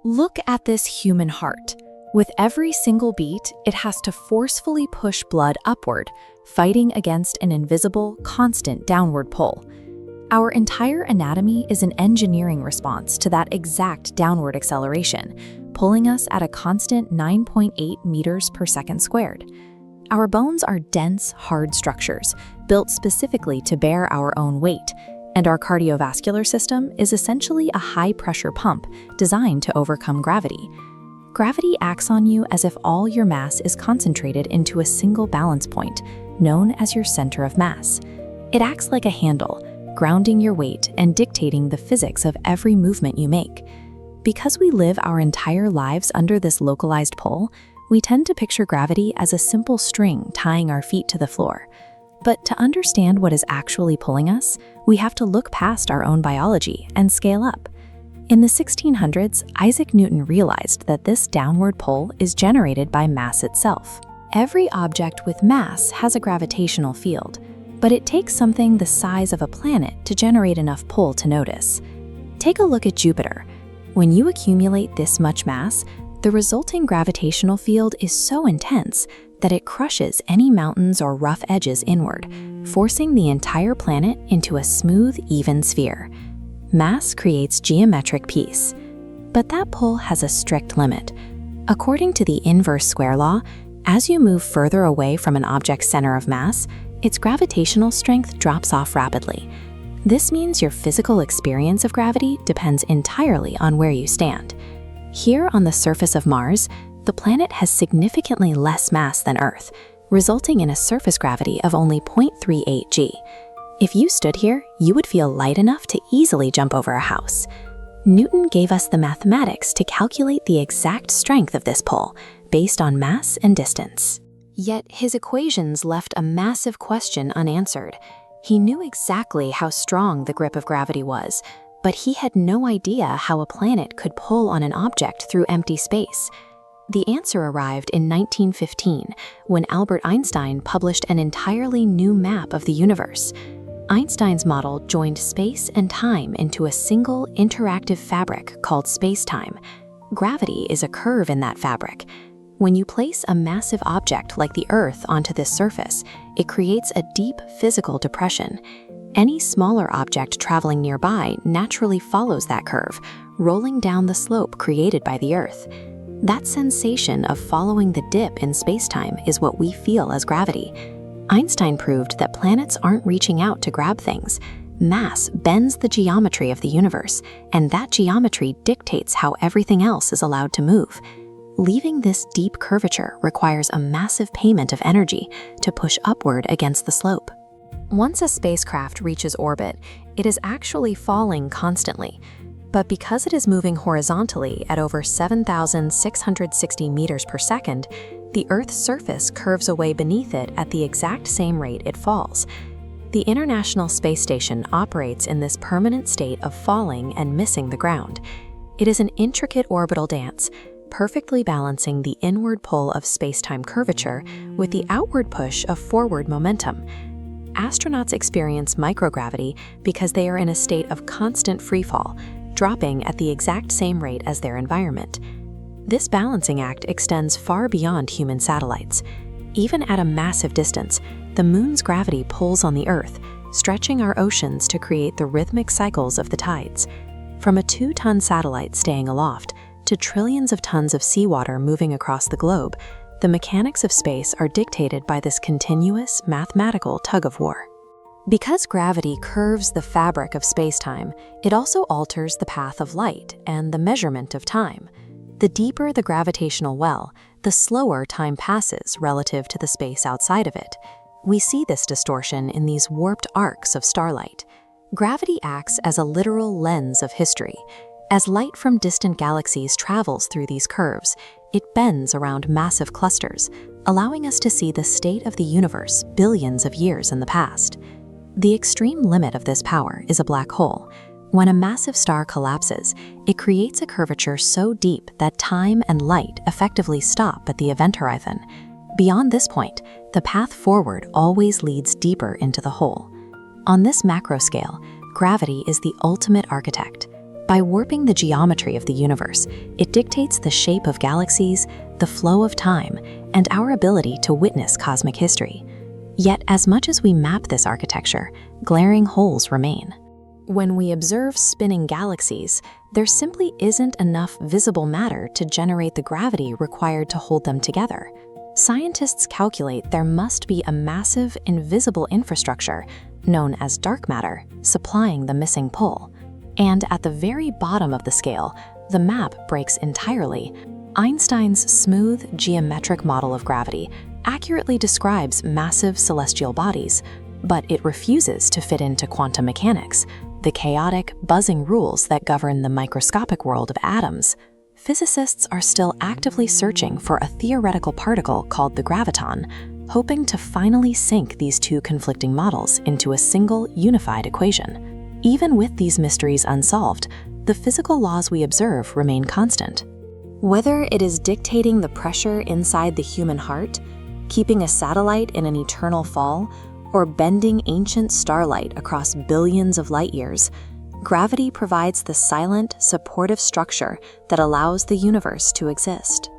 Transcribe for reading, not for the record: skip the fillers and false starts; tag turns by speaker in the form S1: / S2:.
S1: Look at this human heart. With every single beat, it has to forcefully push blood upward, fighting against an invisible, constant downward pull. Our entire anatomy is an engineering response to that exact downward acceleration, pulling us at a constant 9.8 meters per second squared. Our bones are dense, hard structures, built specifically to bear our own weight, and our cardiovascular system is essentially a high-pressure pump designed to overcome gravity. Gravity acts on you as if all your mass is concentrated into a single balance point, known as your center of mass. It acts like a handle, grounding your weight and dictating the physics of every movement you make. Because we live our entire lives under this localized pull, we tend to picture gravity as a simple string tying our feet to the floor. But to understand what is actually pulling us, we have to look past our own biology and scale up. In the 1600s, Isaac Newton realized that this downward pull is generated by mass itself. Every object with mass has a gravitational field, but it takes something the size of a planet to generate enough pull to notice. Take a look at Jupiter. When you accumulate this much mass, the resulting gravitational field is so intense that it crushes any mountains or rough edges inward, forcing the entire planet into a smooth, even sphere. Mass creates geometric peace. But that pull has a strict limit. According to the inverse square law, as you move further away from an object's center of mass, its gravitational strength drops off rapidly. This means your physical experience of gravity depends entirely on where you stand. Here on the surface of Mars, the planet has significantly less mass than Earth, resulting in a surface gravity of only 0.38 g. If you stood here, you would feel light enough to easily jump over a house. Newton gave us the mathematics to calculate the exact strength of this pull, based on mass and distance. Yet his equations left a massive question unanswered. He knew exactly how strong the grip of gravity was, but he had no idea how a planet could pull on an object through empty space. The answer arrived in 1915, when Albert Einstein published an entirely new map of the universe. Einstein's model joined space and time into a single interactive fabric called space-time. Gravity is a curve in that fabric. When you place a massive object like the Earth onto this surface, it creates a deep physical depression. Any smaller object traveling nearby naturally follows that curve, rolling down the slope created by the Earth. That sensation of following the dip in space-time is what we feel as gravity. Einstein proved that planets aren't reaching out to grab things. Mass bends the geometry of the universe, and that geometry dictates how everything else is allowed to move. Leaving this deep curvature requires a massive payment of energy to push upward against the slope. Once a spacecraft reaches orbit, it is actually falling constantly. But because it is moving horizontally at over 7,660 meters per second, the Earth's surface curves away beneath it at the exact same rate it falls. The International Space Station operates in this permanent state of falling and missing the ground. It is an intricate orbital dance, perfectly balancing the inward pull of space-time curvature with the outward push of forward momentum. Astronauts experience microgravity because they are in a state of constant freefall, dropping at the exact same rate as their environment. This balancing act extends far beyond human satellites. Even at a massive distance, the Moon's gravity pulls on the Earth, stretching our oceans to create the rhythmic cycles of the tides. From a 2-ton satellite staying aloft to trillions of tons of seawater moving across the globe, the mechanics of space are dictated by this continuous mathematical tug-of-war. Because gravity curves the fabric of space-time, it also alters the path of light and the measurement of time. The deeper the gravitational well, the slower time passes relative to the space outside of it. We see this distortion in these warped arcs of starlight. Gravity acts as a literal lens of history. As light from distant galaxies travels through these curves, it bends around massive clusters, allowing us to see the state of the universe billions of years in the past. The extreme limit of this power is a black hole. When a massive star collapses, it creates a curvature so deep that time and light effectively stop at the event horizon. Beyond this point, the path forward always leads deeper into the hole. On this macro scale, gravity is the ultimate architect. By warping the geometry of the universe, it dictates the shape of galaxies, the flow of time, and our ability to witness cosmic history. Yet, as much as we map this architecture, glaring holes remain. When we observe spinning galaxies, there simply isn't enough visible matter to generate the gravity required to hold them together. Scientists calculate there must be a massive, invisible infrastructure, known as dark matter, supplying the missing pull. And at the very bottom of the scale, the map breaks entirely. Einstein's smooth, geometric model of gravity accurately describes massive celestial bodies, but it refuses to fit into quantum mechanics, the chaotic, buzzing rules that govern the microscopic world of atoms. Physicists are still actively searching for a theoretical particle called the graviton, hoping to finally sync these two conflicting models into a single, unified equation. Even with these mysteries unsolved, the physical laws we observe remain constant. Whether it is dictating the pressure inside the human heart, keeping a satellite in an eternal fall, or bending ancient starlight across billions of light years, gravity provides the silent, supportive structure that allows the universe to exist.